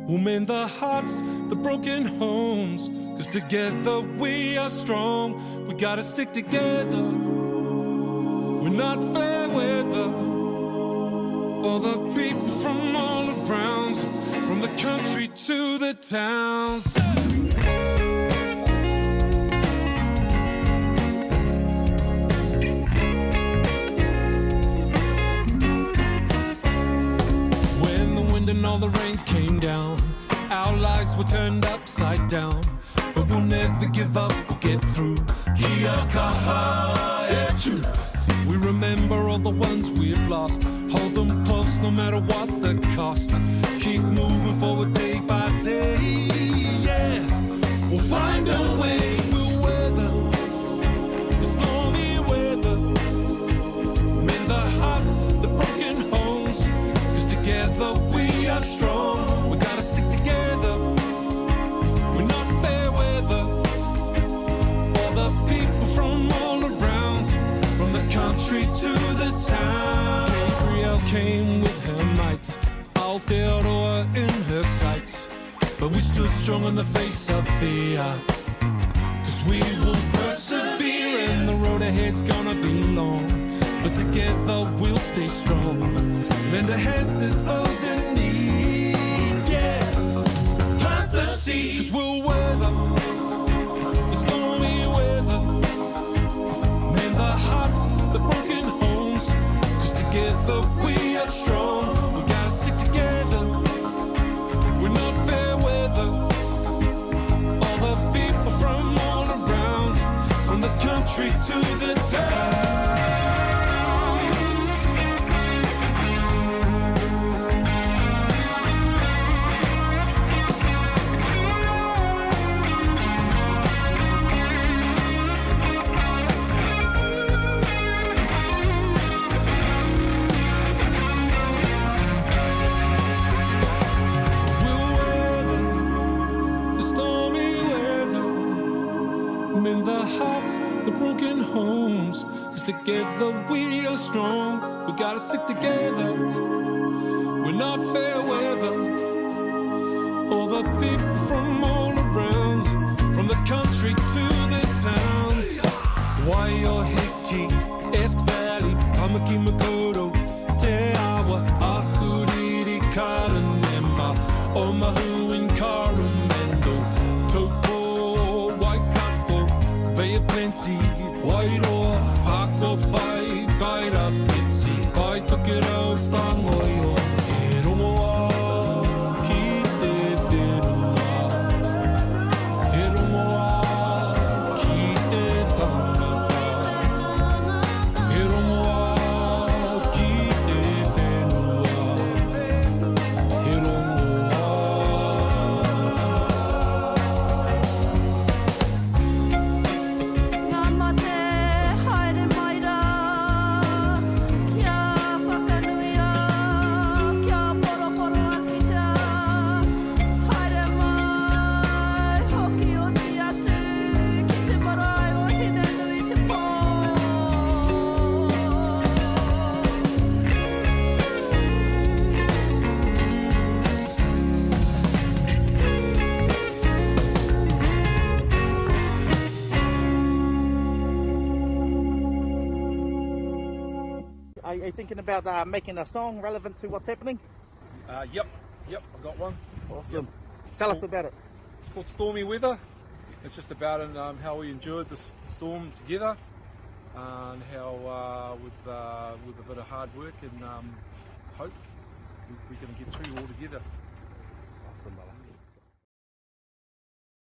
We'll mend the hearts, the broken homes, 'cause together we are strong. We gotta stick together. We're not fair weather. All the people from all around, from the country to the towns. When the wind and all the rains came down, our lives were turned upside down. But we'll never give up, we'll get through. Kia Kōrua. We remember all the ones we've lost. Hold them close no matter what the cost. Keep moving forward day by day, yeah. We'll find a way. We'll weather the stormy weather. Mend the hearts, the broken homes, 'cause together we are strong. We gotta stick together. We're not fair weather. All the people from all around, from the country to the town. Gabriel came with her might, Aotearoa in her sights. But we stood strong in the face of fear, 'cause we will persevere, and the road ahead's gonna be long. But together we'll stay strong. Lend a hand to those in need, yeah. Plant the seeds, 'cause we'll weather the stormy weather. Mend the hearts, the broken homes, 'cause together we are strong. We gotta stick together. We're not fair weather. All the people from all around, from the country to the towns. In the hearts, the broken homes, 'cause together we are strong. We gotta stick together. We're not fair weather. All the people from all around, from the country to the towns. Whaea Hiki, Esk Valley, Tamaki Makoto, Te Awa, Ahuriri, Karanema, Omahu and Karumendo, Taupo, Waikato, Bay of Plenty, Wairoa, Pako Whai, Kaira Whitsi, Pai Tukirau, Tangoio, He Romoa, Ki Te Whenua, He Romoa, Ki Te Tangata, He Romoa, Ki Te Whenua, He Romoa. Ngā mate haere mai rā, kia whakanuia, kia poroporo aki tā. Haere mai, hoki o te atu, ki te marae o hine nui te pō. Are you thinking about making a song relevant to what's happening? Yep, I've got one. Awesome. Tell us about it. It's called Stormy Weather. It's just about how we endured this storm together, and how with a bit of hard work and hope, we're going to get through all together. Awesome, brother.